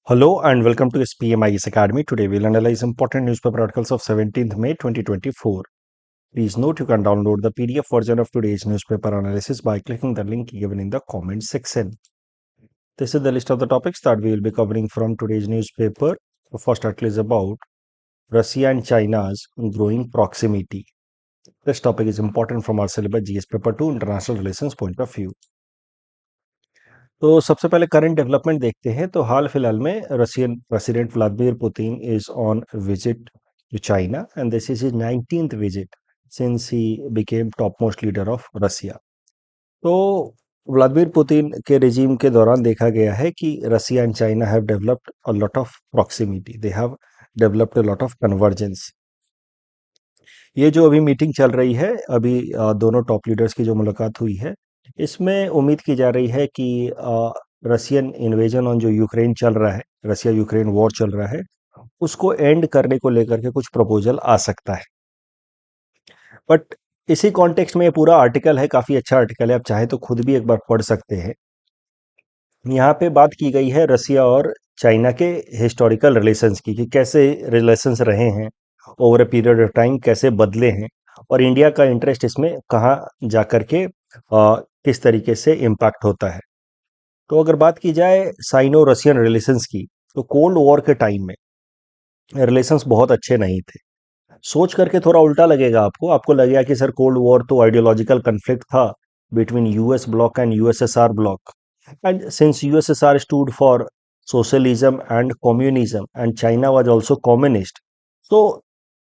Hello and welcome to SPMIS Academy. Today we'll analyze important newspaper articles of 17th May 2024. Please note you can download the PDF version of today's newspaper analysis by clicking the link given in the comment section. This is the list of the topics that we will be covering from today's newspaper. The first article is about Russia and China's growing proximity. This topic is important from our syllabus GS paper 2 international relations point of view. तो सबसे पहले current development देखते हैं। तो हाल फिलहाल में Russian president Vladimir Putin is on visit to China and this is his 19th visit since he became top most leader of Russia. तो व्लादिमीर पुतिन के रिजीम के दौरान देखा गया है कि Russia and China have developed a lot of proximity, they have developed a lot of convergence. ये जो अभी मीटिंग चल रही है, अभी दोनों टॉप लीडर्स की जो मुलाकात हुई है, इसमें उम्मीद की जा रही है कि रशियन इन्वेजन ऑन जो यूक्रेन चल रहा है, रशिया यूक्रेन वॉर चल रहा है, उसको एंड करने को लेकर के कुछ प्रपोजल आ सकता है। बट इसी कॉन्टेक्स्ट में ये पूरा आर्टिकल है, काफ़ी अच्छा आर्टिकल है, आप चाहे तो खुद भी एक बार पढ़ सकते हैं। यहाँ पे बात की गई है रशिया और चाइना के हिस्टोरिकल रिलेशंस की, कि कैसे रिलेशंस रहे हैं over a period of time, कैसे बदले हैं और इंडिया का इंटरेस्ट इसमें कहाँ जा कर के किस तरीके से इम्पैक्ट होता है। तो अगर बात की जाए साइनो रशियन रिलेशंस की, तो कोल्ड वॉर के टाइम में रिलेशंस बहुत अच्छे नहीं थे। सोच करके थोड़ा उल्टा लगेगा आपको, लगेगा कि सर कोल्ड वॉर तो आइडियोलॉजिकल कन्फ्लिक्ट था between US block and USSR block, and since USSR stood for socialism and communism and China was also communist, तो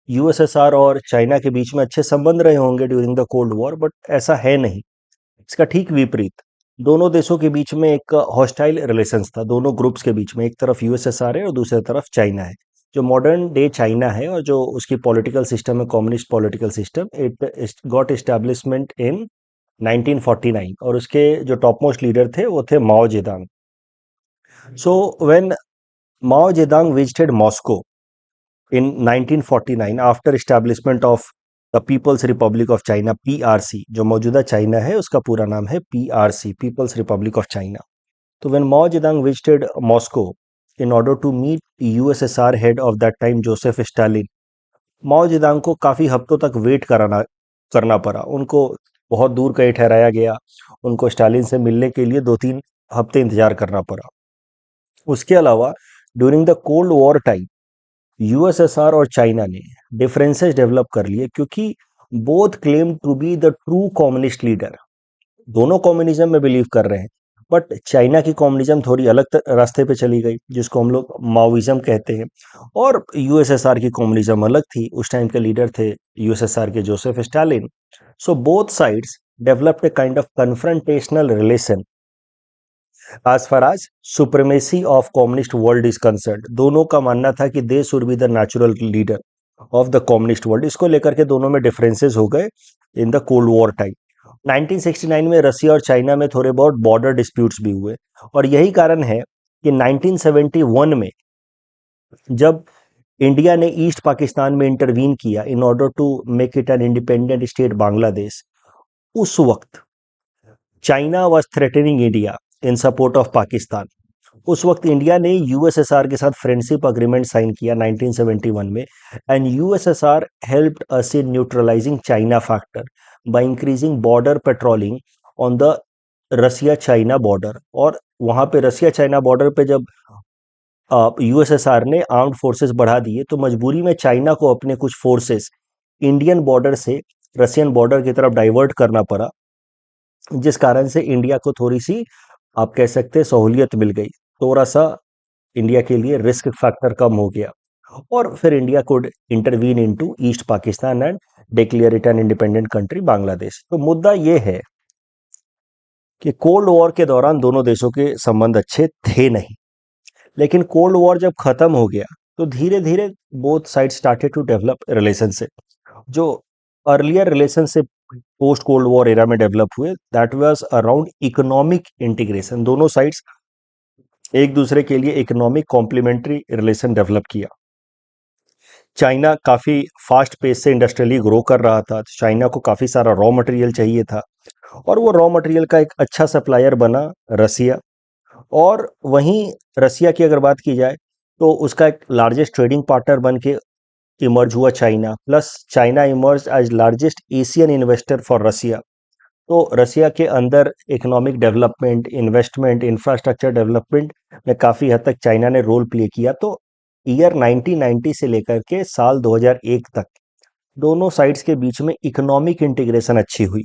यूएसएसआर और चाइना के बीच में अच्छे संबंध रहे होंगे during the cold war. But ऐसा है नहीं, इसका ठीक विपरीत। दोनों देशों के बीच में एक हॉस्टाइल रिलेशंस था, दोनों ग्रुप्स के बीच में। एक तरफ यूएसएसआर है और दूसरी तरफ चाइना है। जो मॉडर्न डे चाइना है और जो उसकी पॉलिटिकल सिस्टम है, communist political system, it got establishment in 1949 और उसके जो टॉप मोस्ट लीडर थे वो थे Mao Zedong. So when Mao Zedong visited Moscow in 1949 after establishment of the People's Republic of China, PRC, जो मौजूदा चाइना है उसका पूरा नाम है PRC, People's Republic of China. तो when Mao Zedong visited Moscow in order to meet USSR head of that time Joseph Stalin, Mao Zedong को काफ़ी हफ्तों तक वेट करना पड़ा। उनको बहुत दूर कहीं ठहराया गया, उनको स्टालिन से मिलने के लिए 2-3 हफ्ते इंतजार करना पड़ा। उसके अलावा during the cold war time USSR और चाइना ने डिफरेंसेस डेवलप कर लिए, क्योंकि both claim to be the true communist leader. दोनों कम्युनिज्म में बिलीव कर रहे हैं, बट चाइना की कम्युनिज्म थोड़ी अलग रास्ते पे चली गई, जिसको हम लोग माओइज्म कहते हैं, और यूएसएसआर की कम्युनिज्म अलग थी। उस टाइम के लीडर थे यूएसएसआर के Joseph Stalin. So both sides developed a kind of confrontational relation as far as supremacy of communist world is concern. दोनों का मानना था कि they should be the natural leader of the communist world. इसको लेकर के दोनों में डिफरेंसेस हो गए in the cold war time. 1969 में रसिया और चाइना में थोड़े बहुत बॉर्डर डिस्प्यूट्स भी हुए, और यही कारण है कि 1971 में जब इंडिया ने ईस्ट पाकिस्तान में इंटरवीन किया in order to make it an independent state Bangladesh, उस वक्त China was threatening India in support of Pakistan. उस वक्त इंडिया ने यूएसएसआर के साथ फ्रेंडशिप अग्रीमेंट साइन किया 1971 में, and USSR helped us in neutralizing China factor by increasing border patrolling on the Russia China border. और वहां पे रसिया चाइना बॉर्डर पे जब यूएसएसआर ने आर्म्ड फोर्सेस बढ़ा दिए, तो मजबूरी में चाइना को अपने कुछ फोर्सेस इंडियन बॉर्डर से रशियन बॉर्डर की तरफ डाइवर्ट करना पड़ा, जिस कारण से इंडिया को थोड़ी सी, आप कह सकते हैं, सहूलियत मिल गई। थोड़ा सा इंडिया के लिए रिस्क फैक्टर कम हो गया, और फिर India code intervene into east Pakistan and declare it an independent country Bangladesh. तो मुद्दा ये है कि कोल्ड वॉर के दौरान दोनों देशों के संबंध अच्छे थे नहीं, लेकिन कोल्ड वॉर जब खत्म हो गया तो धीरे धीरे both side started to develop relationship. जो earlier relationship post cold war era में डेवलप हुए, that was around economic integration. दोनों साइड्स एक दूसरे के लिए इकोनॉमिक कॉम्प्लीमेंट्री रिलेशन डेवलप किया। चाइना काफ़ी फास्ट पेस से इंडस्ट्रियली ग्रो कर रहा था, चाइना को काफ़ी सारा रॉ मटेरियल चाहिए था, और वो रॉ मटेरियल का एक अच्छा सप्लायर बना रसिया। और वहीं रसिया की अगर बात की जाए तो उसका एक लार्जेस्ट ट्रेडिंग पार्टनर बन के इमर्ज हुआ China, plus China emerge as largest Asian investor for Russia. तो रसिया के अंदर economic development, investment, infrastructure development में काफ़ी हद तक चाइना ने रोल प्ले किया। तो ईयर 1990 से लेकर के साल 2001 तक दोनों साइड्स के बीच में इकोनॉमिक इंटीग्रेशन अच्छी हुई।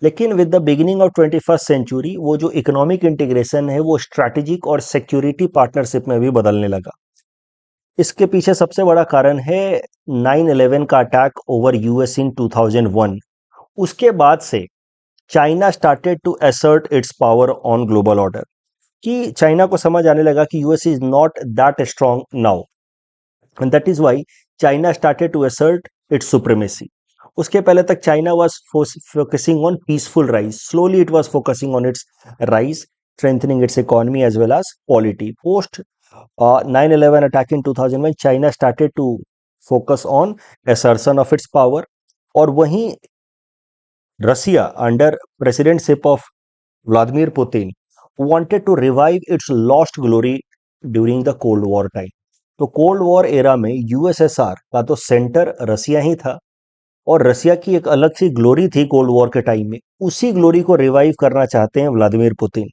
लेकिन with the beginning of 21st century वो जो इकोनॉमिक इंटीग्रेशन है वो स्ट्रैटेजिक और सिक्योरिटी पार्टनरशिप में भी बदलने लगा। इसके पीछे सबसे बड़ा कारण है 9/11 का अटैक ओवर यूएस इन 2001। उसके बाद से China started to assert its power on global order, कि चाइना को समझ आने लगा कि US is not that strong now, and that is why China started to assert its supremacy. उसके पहले तक China was focusing on peaceful rise, slowly it was focusing on its rise, strengthening its economy as well as polity. Post 9/11 attack in 2001, China started to focus on assertion of its power, और वहीं Russia under presidentship of Vladimir Putin wanted to revive its lost glory during the cold war time. तो cold war era में USSR का तो centre रसिया ही था, और रसिया की एक अलग सी ग्लोरी थी कोल्ड वॉर के टाइम में, उसी ग्लोरी को रिवाइव करना चाहते हैं व्लादिमीर पुतिन।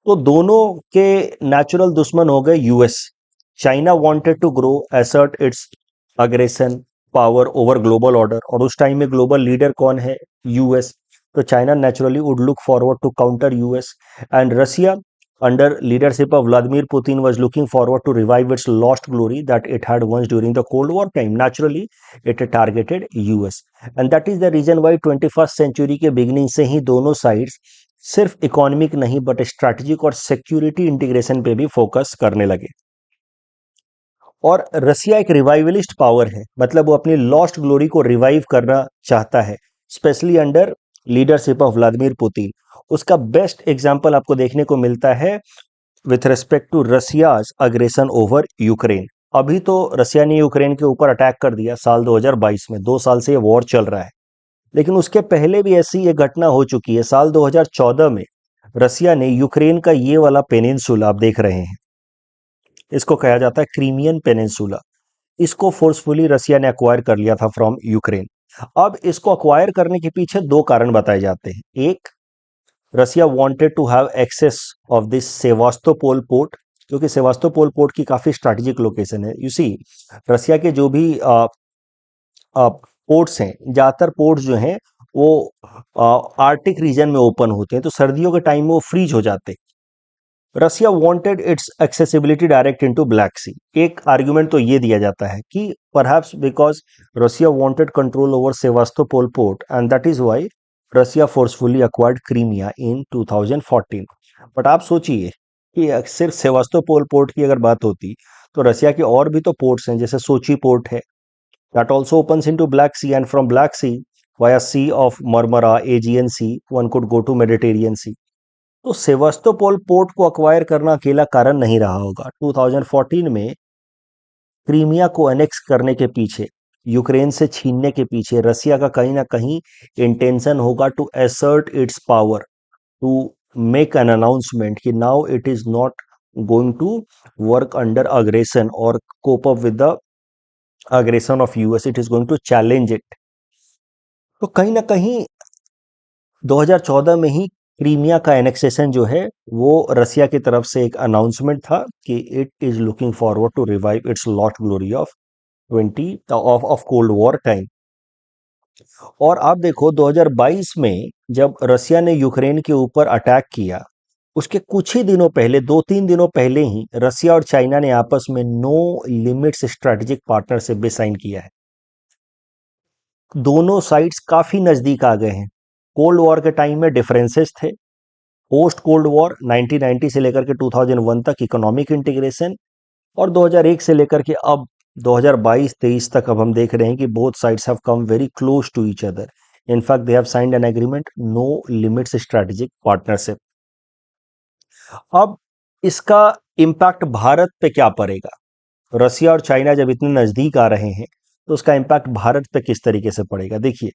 तो दोनों के नेचुरल दुश्मन हो गए US. China wanted to grow, assert its aggression power over global order, और उस टाइम में ग्लोबल लीडर कौन है? यूएस। तो China naturally would look forward to counter US, and Russia under leadership of Vladimir Putin was looking forward to revive its lost glory that it had once during the Cold War time. Naturally, it targeted US, and that is the reason why 21st century के beginning से ही दोनों sides सिर्फ economic नहीं but strategic और security integration पे भी focus करने लगे। और रसिया एक रिवाइवलिस्ट पावर है, मतलब वो अपनी लॉस्ट ग्लोरी को रिवाइव करना चाहता है, specially under leadership of Vladimir Putin. उसका बेस्ट एग्जाम्पल आपको देखने को मिलता है with respect to Russia's aggression over Ukraine. अभी तो रसिया ने यूक्रेन के ऊपर अटैक कर दिया साल 2022 में, 2 साल से ये वॉर चल रहा है, लेकिन उसके पहले भी ऐसी एक घटना हो चुकी है। साल 2014 में रसिया ने यूक्रेन का ये वाला पेनिनसुला आप देख रहे हैं, इसको कहा जाता है क्रीमियन पेनिनसुला, इसको फोर्सफुली रसिया ने अक्वायर कर लिया था फ्रॉम यूक्रेन। अब इसको अक्वायर करने के पीछे दो कारण बताए जाते हैं। एक, Russia wanted to have access of this Sevastopol port, क्योंकि सेवास्तोपोल पोर्ट की काफी स्ट्रैटेजिक लोकेशन है। यू सी, रसिया के जो भी पोर्ट्स हैं, ज़्यादातर पोर्ट्स जो हैं वो आर्टिक रीजन में ओपन होते हैं, तो सर्दियों के टाइम में वो फ्रीज हो जाते हैं। Russia wanted its accessibility direct into Black Sea. एक आर्गुमेंट तो ये दिया जाता है कि perhaps because Russia wanted control over Sevastopol port, and that is why Russia forcefully acquired Crimea in 2014। But आप सोचिए कि सिर्फ सेवास्तोपोल पोर्ट की अगर बात होती तो रसिया के और भी तो पोर्ट्स हैं, जैसे सोची पोर्ट है, that also opens into Black Sea, and from Black Sea via Sea of Marmara, Aegean Sea, one could go to Mediterranean Sea. तो सेवास्तोपोल पोर्ट को अक्वायर करना अकेला कारण नहीं रहा होगा। 2014 में क्रीमिया को एनेक्स करने के पीछे, यूक्रेन से छीनने के पीछे रसिया का कहीं ना कहीं इंटेंशन होगा to assert its power, to make an announcement कि now it is not going to work under aggression और cope up with the aggression of US, it is going to challenge it। तो कहीं ना कहीं 2014 में ही Crimea का annexation जो है वो रसिया की तरफ से एक अनाउंसमेंट था कि it is looking forward to revive its lost glory of 20 of cold war time. और आप देखो 2022 में जब रसिया ने यूक्रेन के ऊपर अटैक किया, उसके कुछ ही दिनों पहले, 2-3 दिनों पहले ही रसिया और चाइना ने आपस में नो लिमिट्स स्ट्रेटेजिक पार्टनरशिप भी साइन किया है। दोनों साइड्स काफी नजदीक आ गए हैं। कोल्ड वॉर के टाइम में डिफरेंसेस थे, पोस्ट कोल्ड वॉर 1990 से लेकर के 2001 तक इकोनॉमिक इंटीग्रेशन, और 2001 से लेकर के अब 2022-23 तक अब हम देख रहे हैं कि both sides have come very close to each other. In fact they have signed an agreement no limits strategic partnership. अब इसका इम्पैक्ट भारत पे क्या पड़ेगा? रसिया और चाइना जब इतने नजदीक आ रहे हैं तो उसका इम्पैक्ट भारत पे किस तरीके से पड़ेगा? देखिए,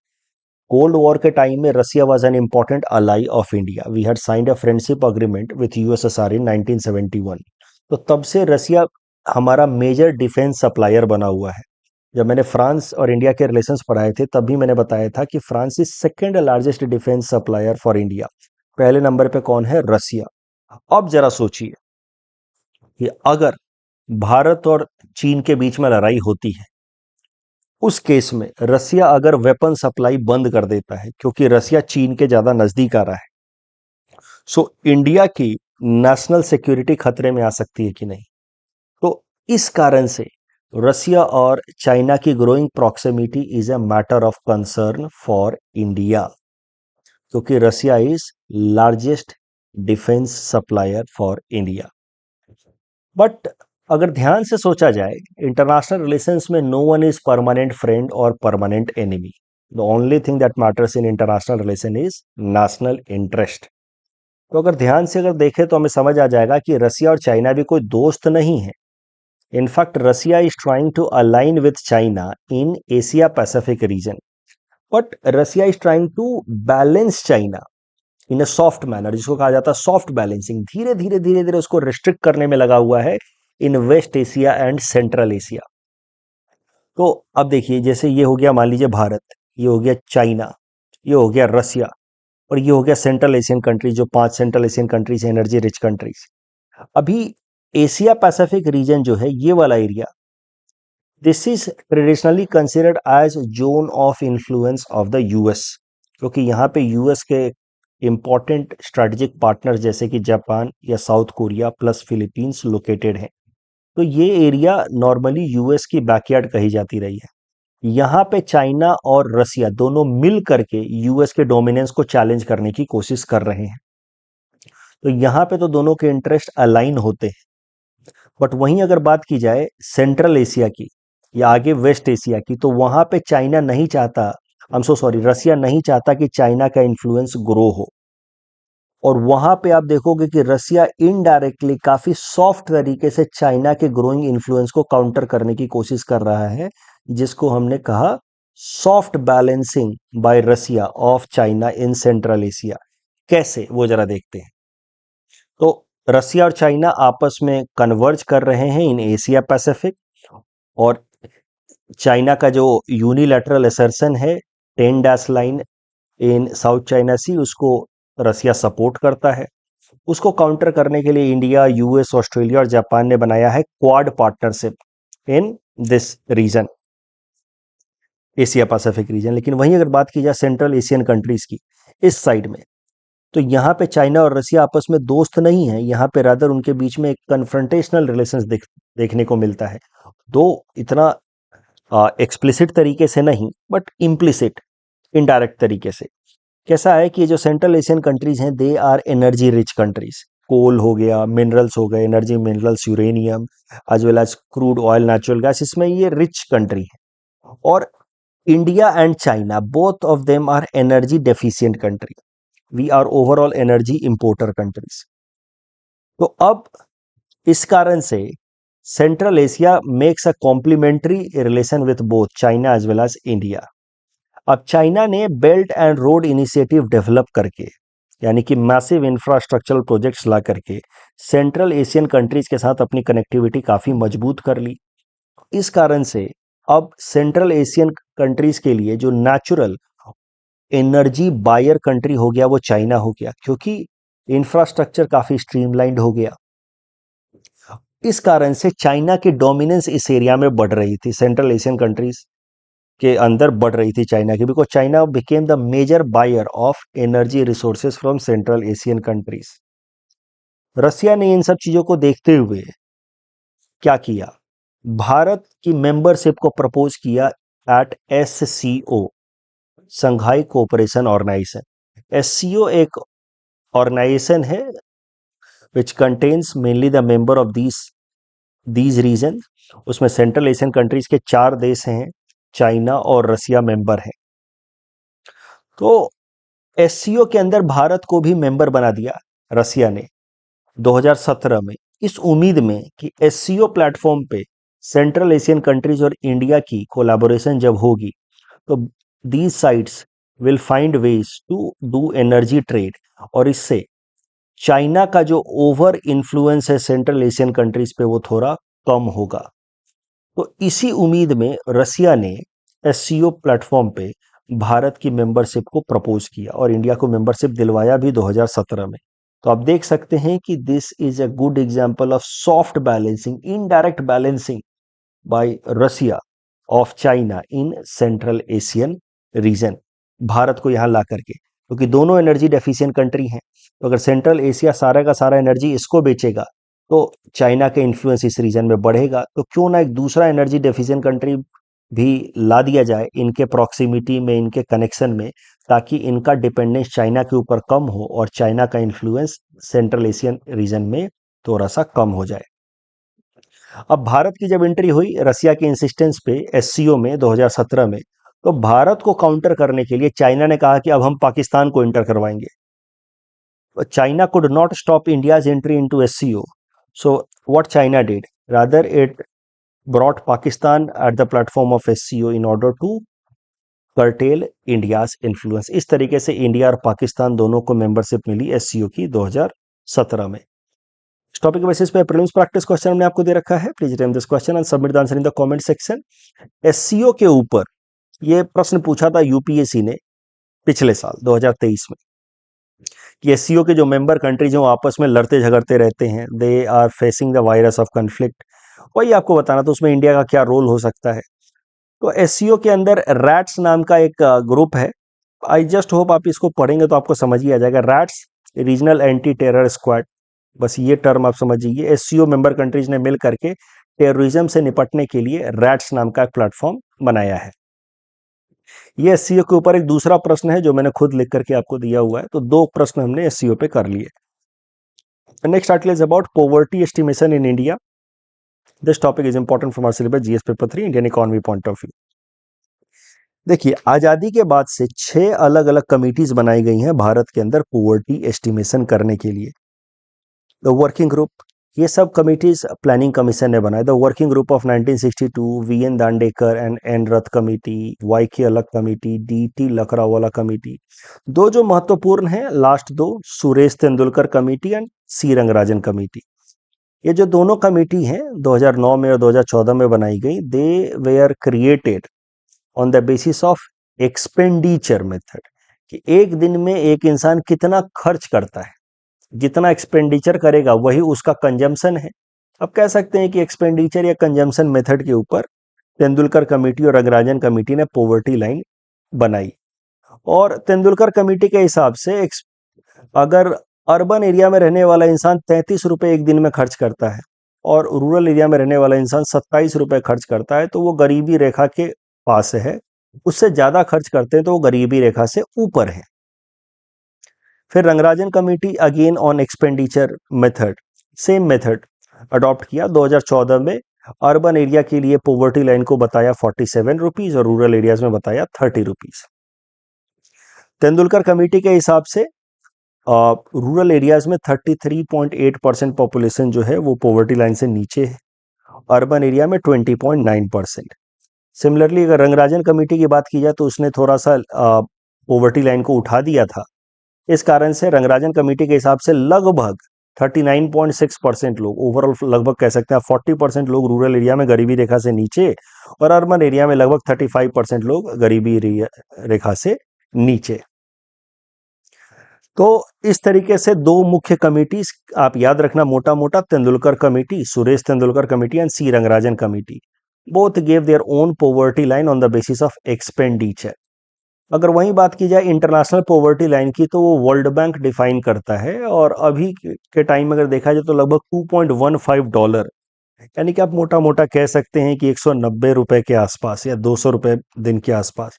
कोल्ड वॉर के टाइम में Russia was an important ally of India. We had signed a friendship agreement with USSR in 1971। तो तब से रसिया हमारा मेजर डिफेंस सप्लायर बना हुआ है। जब मैंने फ्रांस और इंडिया के रिलेशंस पढ़ाए थे तब भी मैंने बताया था कि France is second largest defence supplier for India. पहले नंबर पे कौन है? रसिया। अब जरा सोचिए कि अगर भारत और चीन के बीच में लड़ाई होती है, उस केस में रसिया अगर वेपन सप्लाई बंद कर देता है क्योंकि रसिया चीन के ज्यादा नजदीक आ रहा है, सो इंडिया की नेशनल सिक्योरिटी खतरे में आ सकती है कि नहीं? तो इस कारण से रसिया और चाइना की growing proximity is a matter of concern for India, क्योंकि Russia is largest defence supplier for India. But अगर ध्यान से सोचा जाए, इंटरनेशनल रिलेशंस में no one is permanent friend और permanent enemy. The only thing that matters in international relation is national interest. तो अगर ध्यान से अगर देखें तो हमें समझ आ जाएगा कि रसिया और चाइना भी कोई दोस्त नहीं है। In fact Russia is trying to align with China in Asia Pacific region, but Russia is trying to balance China in a soft manner, जिसको कहा जाता है सॉफ्ट बैलेंसिंग। धीरे धीरे उसको रिस्ट्रिक्ट करने में लगा हुआ है in West Asia and Central Asia. तो अब देखिए, जैसे ये हो गया मान लीजिए भारत, ये हो गया चाइना, ये हो गया रसिया, और ये हो गया सेंट्रल एशियन कंट्रीज, जो 5 central Asian countries, energy rich countries. अभी एशिया पैसिफिक रीजन जो है, ये वाला area, this is traditionally considered as zone of influence of the US, क्योंकि यहाँ पे यूएस के इंपॉर्टेंट स्ट्रेटेजिक पार्टनर जैसे कि जापान या south Korea plus Philippines located हैं। तो ये एरिया नॉर्मली यूएस की बैकयार्ड कही जाती रही है। यहाँ पे चाइना और रसिया दोनों मिल करके यूएस के डोमिनेंस को चैलेंज करने की कोशिश कर रहे हैं। तो यहाँ पे तो दोनों के इंटरेस्ट अलाइन होते हैं। बट वहीं अगर बात की जाए सेंट्रल एशिया की या आगे वेस्ट एशिया की, तो वहां पे चाइना नहीं चाहता, आई एम सो सॉरी, रसिया नहीं चाहता कि चाइना का इन्फ्लुएंस ग्रो हो। और वहां पे आप देखोगे कि रसिया इनडायरेक्टली काफी सॉफ्ट तरीके से चाइना के ग्रोइंग इन्फ्लुएंस को काउंटर करने की कोशिश कर रहा है, जिसको हमने कहा soft balancing by Russia of China in central Asia. कैसे, वो जरा देखते हैं। तो रसिया और चाइना आपस में कन्वर्ज कर रहे हैं इन एशिया पैसिफिक, और चाइना का जो यूनिलैटरल असर्शन है 10 dash line in South China Sea, उसको रसिया सपोर्ट करता है। उसको काउंटर करने के लिए इंडिया, यूएस, ऑस्ट्रेलिया और जापान ने बनाया है Quad partnership in this region, Asia Pacific region. लेकिन वहीं अगर बात की जाए सेंट्रल एशियन कंट्रीज की, इस साइड में, तो यहाँ पे चाइना और रसिया आपस में दोस्त नहीं है। यहाँ पे रादर उनके बीच में एक कन्फ्रंटेशनल रिलेशंस देखने को मिलता है। दो इतना एक्सप्लिसिट तरीके से नहीं, बट इम्प्लिसिट, इनडायरेक्ट तरीके से। कैसा है कि ये जो सेंट्रल एशियन कंट्रीज हैं, they are energy rich countries. Coal हो गया, मिनरल्स हो गए, energy minerals, uranium as well as crude oil, natural gas, इसमें ये रिच कंट्री है। और India and China, both of them are energy deficient country. We are overall energy importer countries. तो अब इस कारण से Central Asia makes a complementary relation with both China as well as India. अब China ने belt and road initiative develop करके, यानी कि मैसिव इंफ्रास्ट्रक्चरल प्रोजेक्ट्स ला करके सेंट्रल एशियन कंट्रीज के साथ अपनी कनेक्टिविटी काफी मजबूत कर ली। इस कारण से अब सेंट्रल एशियन कंट्रीज के लिए जो नेचुरल एनर्जी बायर कंट्री हो गया वो चाइना हो गया, क्योंकि इंफ्रास्ट्रक्चर काफी स्ट्रीमलाइंड हो गया। इस कारण से चाइना की डोमिनेंस इस एरिया में बढ़ रही थी, सेंट्रल एशियन कंट्रीज के अंदर बढ़ रही थी चाइना की, because China became the major buyer of energy resources from Central Asian countries. Russia ने इन सब चीजों को देखते हुए क्या किया, भारत की मेंबरशिप को प्रपोज किया at SCO, Shanghai cooperation organization. SCO एक ऑर्गेनाइजेशन है which contains mainly the member of these region. उसमें सेंट्रल एशियन कंट्रीज के 4 देश हैं, चाइना और रसिया मेंबर हैं। तो एससीओ के अंदर भारत को भी मेंबर बना दिया रसिया ने 2017 में, इस उम्मीद में कि एससीओ प्लेटफॉर्म पे सेंट्रल एशियन कंट्रीज और इंडिया की कोलैबोरेशन जब होगी, तो these sites will find ways to do energy trade, और इससे चाइना का जो ओवर इन्फ्लुएंस है सेंट्रल एशियन कंट्रीज पे वो थोड़ा कम होगा। तो इसी उम्मीद में रसिया ने एससीओ प्लेटफॉर्म पे भारत की मेंबरशिप को प्रपोज किया और इंडिया को मेंबरशिप दिलवाया भी 2017 में। तो आप देख सकते हैं कि this is a good example of soft balancing, indirect balancing by Russia of China in central Asian region, Bharat को यहां ला करके, क्योंकि दोनों एनर्जी डेफिशिएंट कंट्री हैं। तो अगर सेंट्रल एशिया सारा का सारा एनर्जी इसको बेचेगा तो चाइना का इन्फ्लुएंस इस रीजन में बढ़ेगा। तो क्यों ना एक दूसरा एनर्जी डेफिशिएंट कंट्री भी ला दिया जाए इनके प्रॉक्सिमिटी में, इनके कनेक्शन में, ताकि इनका डिपेंडेंस चाइना के ऊपर कम हो और चाइना का इन्फ्लुएंस सेंट्रल एशियन रीजन में थोड़ा सा कम हो जाए। अब भारत की जब एंट्री हुई रसिया के इंसिस्टेंस पे एससीओ में 2017 में, तो भारत को काउंटर करने के लिए चाइना ने कहा कि अब हम पाकिस्तान को एंटर करवाएंगे। China could not stop India's entry into SCO. So what China did, rather it brought Pakistan at the platform of SCO in order to curtail India's influence. इस तरीके से इंडिया और पाकिस्तान दोनों को मेंबरशिप मिली SCO की 2017 में। इस टॉपिक के बेसिस पे प्रीलिम्स प्रैक्टिस क्वेश्चन हमने आपको दे रखा है। Please attempt this question and submit the answer in the comment section. SCO के ऊपर ये प्रश्न पूछा था यूपीएससी ने पिछले साल 2023 में कि एससीओ के जो मेंबर कंट्रीज हैं आपस में लड़ते झगड़ते रहते हैं, they are facing the virus of conflict. वही आपको बताना तो उसमें इंडिया का क्या रोल हो सकता है। तो एससीओ के अंदर रैट्स नाम का एक ग्रुप है। आई जस्ट होप आप इसको पढ़ेंगे तो आपको समझ ही आ जाएगा। Rats regional anti terror squad, बस ये टर्म आप समझिए। एससीओ मेंबर कंट्रीज ने मिल करके टेररिज्म से निपटने के लिए रैट्स नाम का एक प्लेटफॉर्म बनाया है। ये एससीओ के ऊपर एक दूसरा प्रश्न है जो मैंने खुद लिख करके आपको दिया हुआ है। तो दो प्रश्न हमने एससीओ पे कर लिए। Next article is about poverty estimation in India. This topic is important from our syllabus GS paper 3 Indian economy point of view. देखिए, आजादी के बाद से 6 अलग अलग कमिटीज बनाई गई हैं भारत के अंदर पॉवर्टी एस्टिमेशन करने के लिए। द वर्किंग ग्रुप, ये सब कमिटीज प्लानिंग कमीशन ने बनाए। The working group of 1962, VN Dandekar and N Rath committee, Y K Alagh committee, DT लकरावाला committee. दो जो महत्वपूर्ण हैं लास्ट दो, Suresh Tendulkar committee and C Rangarajan committee. ये जो दोनों कमिटी हैं 2009 में और 2014 में बनाई गई, they were created on the basis of expenditure method, कि एक दिन में एक इंसान कितना खर्च करता है, जितना एक्सपेंडिचर करेगा वही उसका कंजम्पशन है। अब कह सकते हैं कि एक्सपेंडिचर या कंजम्पशन मेथड के ऊपर तेंदुलकर कमेटी और रंगराजन कमेटी ने पॉवर्टी लाइन बनाई। और तेंदुलकर कमेटी के हिसाब से अगर अर्बन एरिया में रहने वाला इंसान 33 रुपए एक दिन में खर्च करता है और रूरल एरिया में रहने वाला इंसान 27 रुपए खर्च करता है, तो वो गरीबी रेखा के पास है। उससे ज्यादा खर्च करते हैं तो वो गरीबी रेखा से ऊपर है। फिर Rangarajan committee again on expenditure method, same method adopt किया 2014 में। अर्बन एरिया के लिए पॉवर्टी लाइन को बताया 47 रुपीज और रूरल एरियाज में बताया 30 रुपीज। तेंदुलकर कमेटी के हिसाब से रूरल एरियाज में 33.8% पॉपुलेशन जो है वो पॉवर्टी लाइन से नीचे है, अर्बन एरिया में 20.9%। सिमिलरली अगर रंगराजन कमेटी की बात की जाए तो उसने थोड़ा सा पॉवर्टी लाइन को उठा दिया था। इस कारण से रंगराजन कमेटी के हिसाब से लगभग 39.6% लोग, ओवरऑल लगभग कह सकते हैं 40% लोग रूरल एरिया में गरीबी रेखा से नीचे और अर्बन एरिया में लगभग 35% लोग गरीबी रेखा से नीचे। तो इस तरीके से दो मुख्य कमिटीज आप याद रखना मोटा मोटा, Tendulkar committee, Suresh Tendulkar committee and C Rangarajan committee, both gave their own poverty line on the basis of expenditure. अगर वही बात की जाए इंटरनेशनल पॉवर्टी लाइन की तो वो वर्ल्ड बैंक डिफाइन करता है और अभी के टाइम में अगर देखा जाए तो लगभग $2.15, यानी कि आप मोटा मोटा कह सकते हैं कि 190 रुपए के आसपास या 200 रुपए दिन के आसपास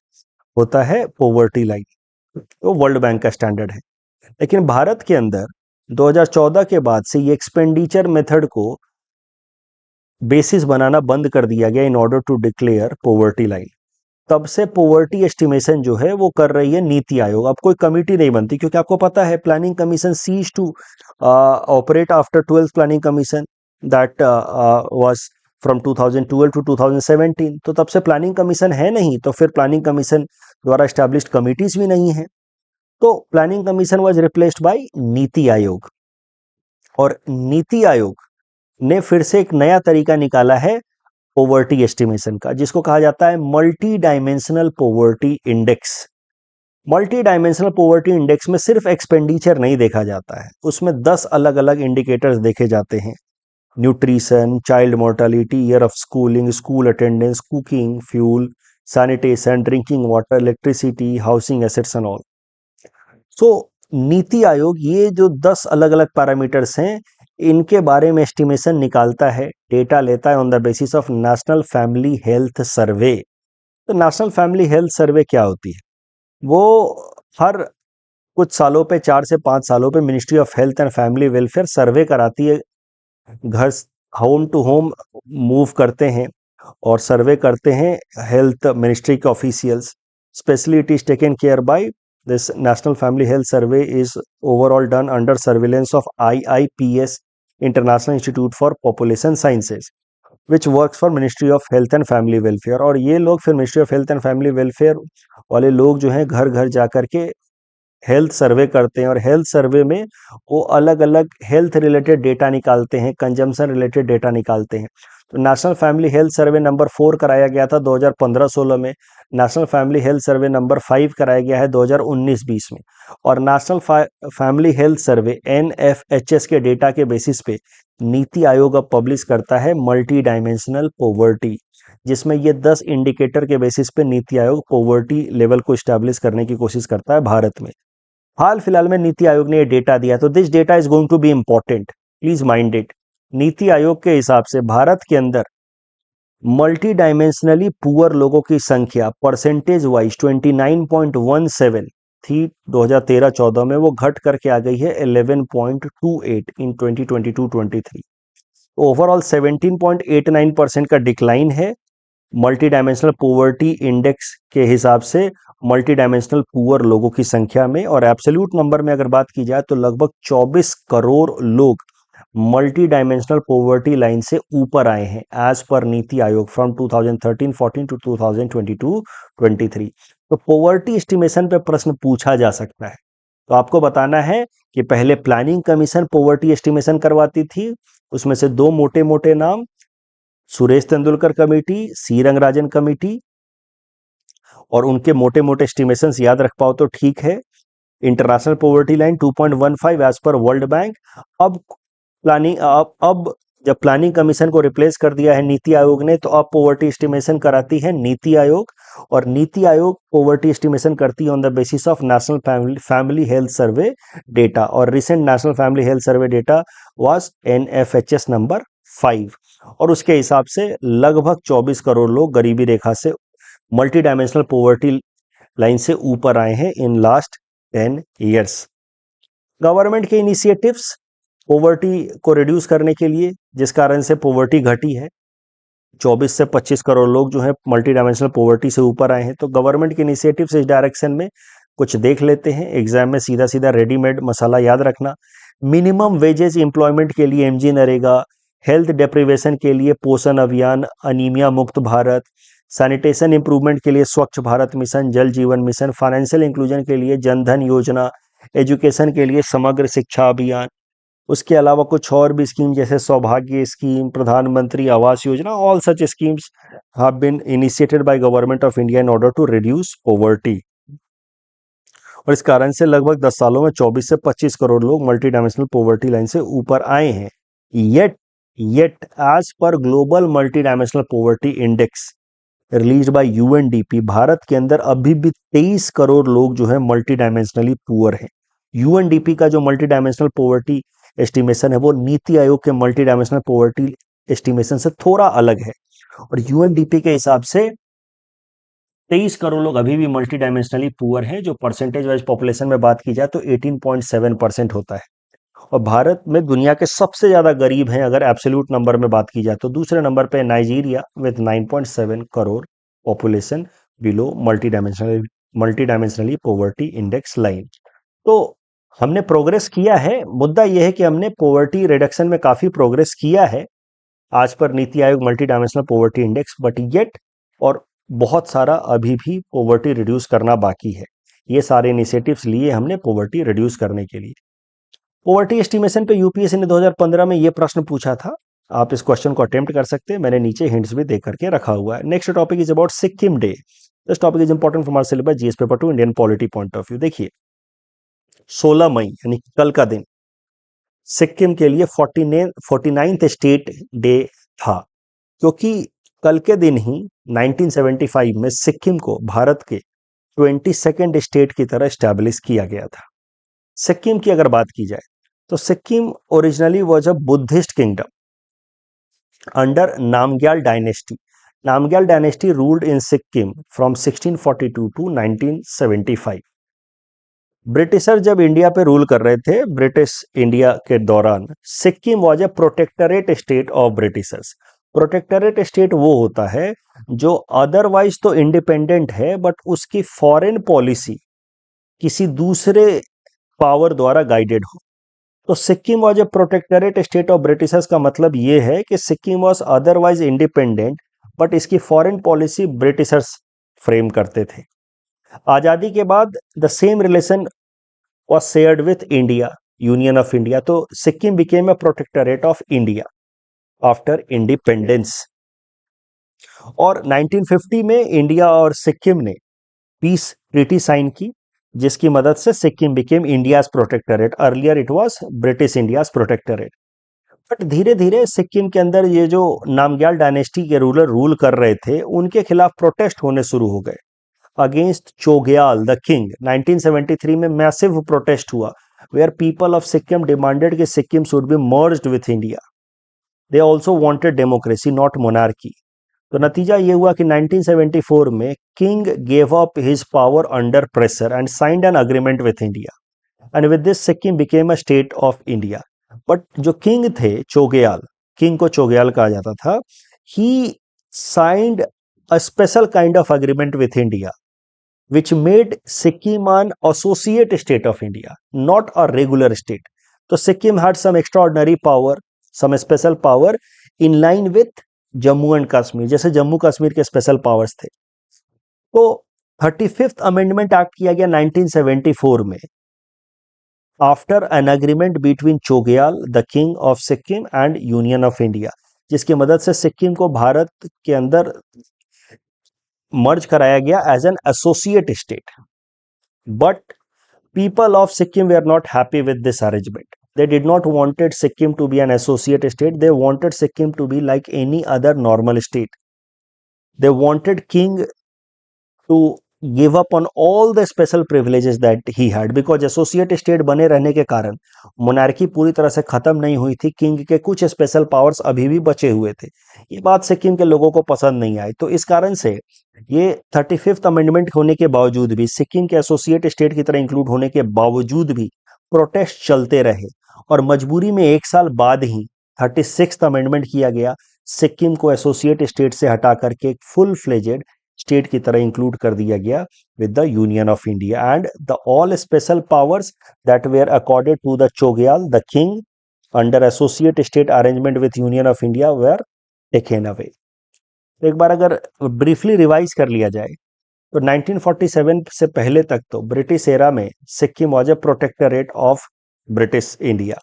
होता है पॉवर्टी लाइन। तो वर्ल्ड बैंक का स्टैंडर्ड है। लेकिन भारत के अंदर 2014 के बाद से ये एक्सपेंडिचर मेथड को बेसिस बनाना बंद कर दिया गया in order to declare poverty line. तब से पॉवर्टी एस्टिमेशन जो है वो कर रही है नीति आयोग। अब कोई कमिटी नहीं बनती, क्योंकि आपको पता है planning commission cease to operate after 12th planning commission that was from 2012 to 2017। तो तब से प्लानिंग कमीशन है नहीं, तो फिर प्लानिंग कमीशन द्वारा एस्टैब्लिश्ड कमिटीज भी नहीं है। तो planning commission was replaced by NITI Aayog, और नीति आयोग ने फिर से एक नया तरीका निकाला है पोवर्टी एस्टिमेशन का, जिसको कहा जाता है multi dimensional poverty index. Multi dimensional poverty index में सिर्फ एक्सपेंडिचर नहीं देखा जाता है, उसमें 10 अलग अलग इंडिकेटर्स देखे जाते हैं। Nutrition, child mortality, year of schooling, school attendance, cooking, fuel, sanitation, drinking water, electricity, housing assets and all. So NITI Aayog ये जो 10 अलग अलग पैरामीटर्स हैं, इनके बारे में एस्टिमेशन निकालता है, डेटा लेता है on the basis of national family health सर्वे। तो नेशनल फैमिली हेल्थ सर्वे क्या होती है? वो हर कुछ सालों पे, 4 से 5 सालों पे ministry of health and family welfare survey कराती है। घर होम टू होम मूव करते हैं और सर्वे करते हैं हेल्थ मिनिस्ट्री के officials. Specially it is taken care by this national family health survey is overall done under surveillance of IIPS, international institute for population sciences, which works for ministry of health and family welfare. और ये लोग फिर ministry of health and family welfare वाले लोग जो हैं घर घर जा करके हेल्थ सर्वे करते हैं, और हेल्थ सर्वे में वो अलग अलग हेल्थ रिलेटेड डेटा निकालते हैं, कंजम्पशन रिलेटेड डेटा निकालते हैं। तो national family health survey number 4 कराया गया था 2015-16 में, national family health survey number 5 कराया गया है 2019-20 में। और नेशनल फैमिली हेल्थ सर्वे NFHS के डेटा के बेसिस पे नीति आयोग अब पब्लिश करता है मल्टी डायमेंशनल पोवर्टी, जिसमें ये 10 इंडिकेटर के बेसिस पे नीति आयोग पोवर्टी लेवल को स्टैब्लिश करने की कोशिश करता है भारत में। हाल फिलहाल में नीति आयोग ने ये डेटा दिया, तो this data is going to be important, please mind it. NITI Aayog के हिसाब से भारत के अंदर मल्टी डायमेंशनली पुअर लोगों की संख्या परसेंटेज वाइज 29.17 थी 2013-14 में, वो घट करके आ गई है 11.28 इन 2022-23। ओवरऑल 17.89% का डिक्लाइन है मल्टी डायमेंशनल पोवर्टी इंडेक्स के हिसाब से मल्टी डायमेंशनल पुअर लोगों की संख्या में। और एब्सोल्यूट नंबर में अगर बात की जाए तो लगभग 24 करोड़ लोग मल्टी डायमेंशनल पोवर्टी लाइन से ऊपर आए हैं as per NITI Aayog from 2013-14 to 2022-23। तो पोवर्टी एस्टिमेशन पे प्रश्न पूछा जा सकता है, तो आपको बताना है कि पहले प्लानिंग कमीशन पोवर्टी एस्टिमेशन करवाती थी, उसमें से 2 मोटे मोटे नाम, सुरेश तेंदुलकर कमेटी, सी रंगराजन कमेटी, और उनके मोटे मोटे एस्टिमेशंस याद रख पाओ तो ठीक है। International poverty line 2.15 as per world bank. अब अब जब प्लानिंग कमीशन को रिप्लेस कर दिया है नीति आयोग ने, तो अब पोवर्टी एस्टिमेशन कराती है नीति आयोग, और नीति आयोग पोवर्टी एस्टिमेशन करती है on the basis of national family health survey data, और recent national family health survey data was NFHS number 5, और उसके हिसाब से लगभग 24 करोड़ लोग गरीबी रेखा से, मल्टी डायमेंशनल पोवर्टी लाइन से ऊपर आए हैं इन लास्ट 10 ईयर्स। गवर्नमेंट के इनिशिएटिव्स पोवर्टी को रिड्यूस करने के लिए, जिस कारण से पोवर्टी घटी है, 24 से 25 करोड़ लोग जो है मल्टी डायमेंशनल पोवर्टी से ऊपर आए हैं। तो गवर्नमेंट के इनिशिएटिव्स इस डायरेक्शन में कुछ देख लेते हैं। एग्जाम में सीधा सीधा रेडीमेड मसाला याद रखना। मिनिमम वेजेस एम्प्लॉयमेंट के लिए MG नरेगा, हेल्थ डेप्रिवेशन के लिए पोषण अभियान, अनीमिया मुक्त भारत, सैनिटेशन इंप्रूवमेंट के लिए स्वच्छ भारत मिशन, जल जीवन मिशन, फाइनेंशियल इंक्लूजन के लिए जनधन योजना, एजुकेशन के लिए समग्र शिक्षा अभियान, उसके अलावा कुछ और भी स्कीम जैसे सौभाग्य scheme, Pradhan Mantri Awas Yojana, all such schemes have been initiated by government of India in order to reduce poverty. और इस कारण से लगभग 10 सालों में 24 से 25 करोड़ लोग मल्टी डायमेंशनल पॉवर्टी लाइन से ऊपर आए हैं। Yet as per global multi dimensional poverty index release by UNDP, Bharat के अंदर अभी भी 23 करोड़ लोग जो है मल्टी डायमेंशनली पुअर हैं। UNDP का जो मल्टी डायमेंशनल पॉवर्टी एस्टिमेशन है वो नीति आयोग के मल्टी डायमेंशनल पॉवर्टी एस्टिमेशन से थोड़ा अलग है, और UNDP के हिसाब से 23 करोड़ लोग अभी भी मल्टी डायमेंशनली पुअर हैं, जो परसेंटेज वाइज पॉपुलेशन में बात की जाए तो 18.7% होता है। और भारत में दुनिया के सबसे ज्यादा गरीब हैं अगर एब्सोल्यूट नंबर में बात की जाए तो, दूसरे नंबर पे Nigeria with 9.7 crore population below multi dimensionally poverty index line. तो हमने प्रोग्रेस किया है, मुद्दा यह है कि हमने पॉवर्टी रिडक्शन में काफी प्रोग्रेस किया है आज पर NITI Aayog multi dimensional poverty index, but yet और बहुत सारा अभी भी पॉवर्टी रिड्यूस करना बाकी है। ये सारे इनिशिएटिव्स लिए हमने पॉवर्टी रिड्यूस करने के लिए। पॉवर्टी एस्टिमेशन पे यूपीएससी ने 2015 में ये प्रश्न पूछा था। आप इस क्वेश्चन को अटेम्प्ट कर सकते हैं, मैंने नीचे हिंट्स भी दे करके रखा हुआ है। Next topic is about Sikkim day. This topic is important from our syllabus GS paper 2 Indian polity point of view. देखिए 16 मई यानी कल का दिन सिक्किम के लिए 49th स्टेट डे था, क्योंकि कल के दिन ही 1975 में सिक्किम को भारत के 22nd स्टेट की तरह स्टैब्लिश किया गया था। सिक्किम की अगर बात की जाए तो Sikkim originally was a Buddhist kingdom under Namgyal dynasty. Namgyal dynasty ruled in Sikkim from 1642 to 1975। Britisher जब इंडिया पे रूल कर रहे थे, ब्रिटिश इंडिया के दौरान Sikkim was a protectorate state of britishers. Protectorate state वो होता है जो अदरवाइज तो इंडिपेंडेंट है बट उसकी फॉरेन पॉलिसी किसी दूसरे पावर द्वारा गाइडेड हो। तो Sikkim was a protectorate state of Britishers का मतलब ये है कि Sikkim was otherwise independent but इसकी फॉरेन पॉलिसी ब्रिटिशर्स फ्रेम करते थे। आजादी के बाद the same relation was shared with India, Union of India. तो Sikkim became a protectorate of India after independence। और 1950 में इंडिया और सिक्किम ने पीस ट्रीटी साइन की, जिसकी मदद से Sikkim became India's protectorate. Earlier it was British India's protectorate. But धीरे धीरे सिक्किम के अंदर ये जो नामग्याल डायनेस्टी के रूलर रूल कर रहे थे, उनके खिलाफ प्रोटेस्ट होने शुरू हो गए अगेंस्ट चोग्याल द किंग। 1973 में मैसिव प्रोटेस्ट हुआ where people of Sikkim demanded कि Sikkim should be merged with India. They also wanted democracy not monarchy. तो नतीजा ये हुआ कि 1974 में king gave up his power under pressure and signed an agreement with India and with this Sikkim became a state of India. But जो king थे Chogyal, king को चोग्याल कहा जाता था, he signed a special kind of agreement with India which made Sikkim an associate state of India, not a regular state. So Sikkim had some extraordinary power, some special power in line with Jammu and Kashmir, जैसे जम्मू कश्मीर के special powers थे। तो 35th amendment act किया गया 1974 में after an agreement between Chogyal the king of Sikkim and union of India, जिसकी मदद से सिक्किम को भारत के अंदर मर्ज कराया गया as an associate state. But people of Sikkim were not happy with this arrangement. They did not wanted Sikkim to be an associate state. They wanted Sikkim to be like any other normal state. They wanted king to give up on all the special privileges that he had because associate state बने रहने के कारण monarchy पूरी तरह से खत्म नहीं हुई थी। किंग के कुछ स्पेशल पावर्स अभी भी बचे हुए थे। ये बात सिक्किम के लोगों को पसंद नहीं आई, तो इस कारण से ये 35th अमेंडमेंट होने के बावजूद भी, सिक्किम के एसोसिएट स्टेट की तरह इंक्लूड होने के बावजूद भी प्रोटेस्ट चलते रहे और मजबूरी में एक साल बाद ही 36th अमेंडमेंट किया गया। सिक्किम को एसोसिएट स्टेट से हटा करके एक फुल फ्लेजेड स्टेट की तरह इंक्लूड कर दिया गया with the union of India and the all special powers that were accorded to the Chogyal the king under associate state arrangement with union of India were taken away. एक बार अगर briefly revise कर लिया जाए तो 1947 से पहले तक तो ब्रिटिश एरा में Sikkim was a protectorate of British India.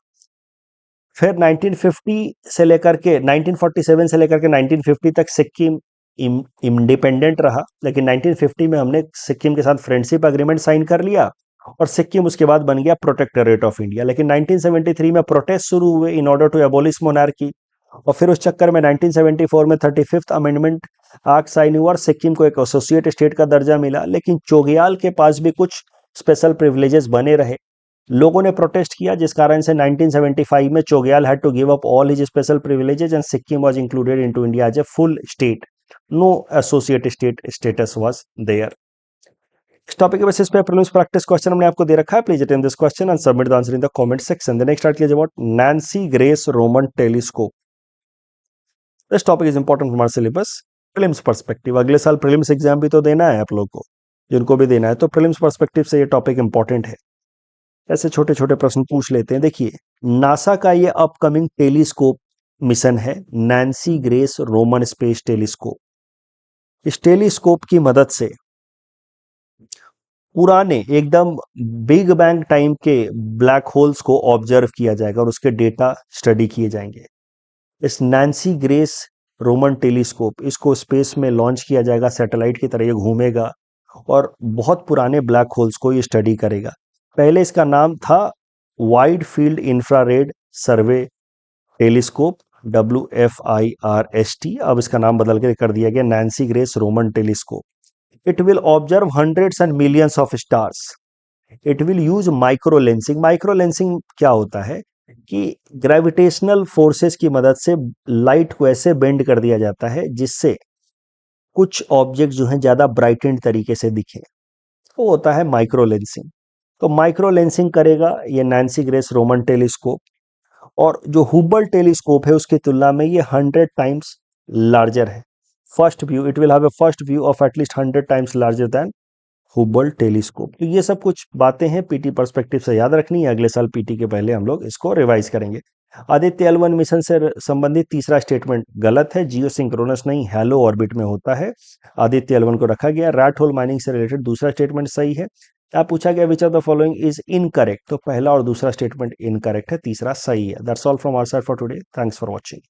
फिर 1950 से लेकर के 1947 से लेकर के 1950 तक सिक्किम इंडिपेंडेंट रहा, लेकिन 1950 में हमने सिक्किम के साथ फ्रेंडशिप एग्रीमेंट साइन कर लिया और सिक्किम उसके बाद बन गया प्रोटेक्टरेट ऑफ इंडिया। लेकिन 1973 में प्रोटेस्ट शुरू हुए in order to abolish monarchy और फिर उस चक्कर में 1974 में 35th अमेंडमेंट एक्ट साइन हुआ और सिक्किम को एक एसोसिएट स्टेट का दर्जा मिला। लेकिन चोग्याल के पास भी कुछ स्पेशल प्रिविलेजेस बने रहे। लोगों ने प्रोटेस्ट किया, जिस कारण से 1975 में Chogyal had to give up all his special privileges and Sikkim was included into India as a full state. No associate state status was there. इस टॉपिक के बेसिस पे प्रीलिम्स प्रैक्टिस क्वेश्चन हमने आपको दे रखा है। Please attempt this question and submit the answer in the comment section. The next article is about Nancy Grace Roman telescope. This topic is important for our syllabus prelims perspective. अगले साल prelims exam भी तो देना है आप लोगों को, जिनको भी देना है, तो प्रीलिम्स पर्सपेक्टिव से ये टॉपिक इंपॉर्टेंट है। ऐसे छोटे छोटे प्रश्न पूछ लेते हैं। देखिए, नासा का ये अपकमिंग टेलीस्कोप मिशन है Nancy Grace Roman space telescope. इस टेलीस्कोप की मदद से पुराने एकदम बिग बैंग टाइम के ब्लैक होल्स को ऑब्जर्व किया जाएगा और उसके डेटा स्टडी किए जाएंगे। इस नैन्सी ग्रेस रोमन टेलीस्कोप, इसको स्पेस में लॉन्च किया जाएगा, सैटेलाइट की तरह ये घूमेगा और बहुत पुराने ब्लैक होल्स को ये स्टडी करेगा। पहले इसका नाम था वाइड फील्ड इंफ्रारेड सर्वे टेलीस्कोप, WFIRST। अब इसका नाम बदल के कर दिया गया Nancy Grace Roman telescope. It will observe hundreds and millions of stars. It will use micro lensing. Micro lensing क्या होता है कि ग्रेविटेशनल फोर्सेस की मदद से लाइट को ऐसे बेंड कर दिया जाता है जिससे कुछ ऑब्जेक्ट जो हैं ज्यादा ब्राइटेंड तरीके से दिखे, वो होता है माइक्रो लेंसिंग। तो माइक्रो लेंसिंग करेगा ये नैन्सी ग्रेस रोमन टेलीस्कोप, और जो हुबल टेलीस्कोप है उसकी तुलना में ये 100 टाइम्स लार्जर है। First view, it will have a first view of at least 100 times larger than Hubel telescope. तो ये सब कुछ बातें हैं पीटी पर्सपेक्टिव से याद रखनी है। अगले साल पीटी के पहले हम लोग इसको रिवाइज करेंगे। आदित्य L1 मिशन से संबंधित तीसरा स्टेटमेंट गलत है, जियो सिंक्रोनस नहीं, हैलो ऑर्बिट में होता है। आदित्य L1 को रखा गया। रैट होल माइनिंग से रिलेटेड दूसरा स्टेटमेंट सही है। क्या पूछा गया, which of the following is incorrect, तो पहला और दूसरा स्टेटमेंट इनकरेक्ट है, तीसरा सही है। That's all from our side for today. Thanks for watching.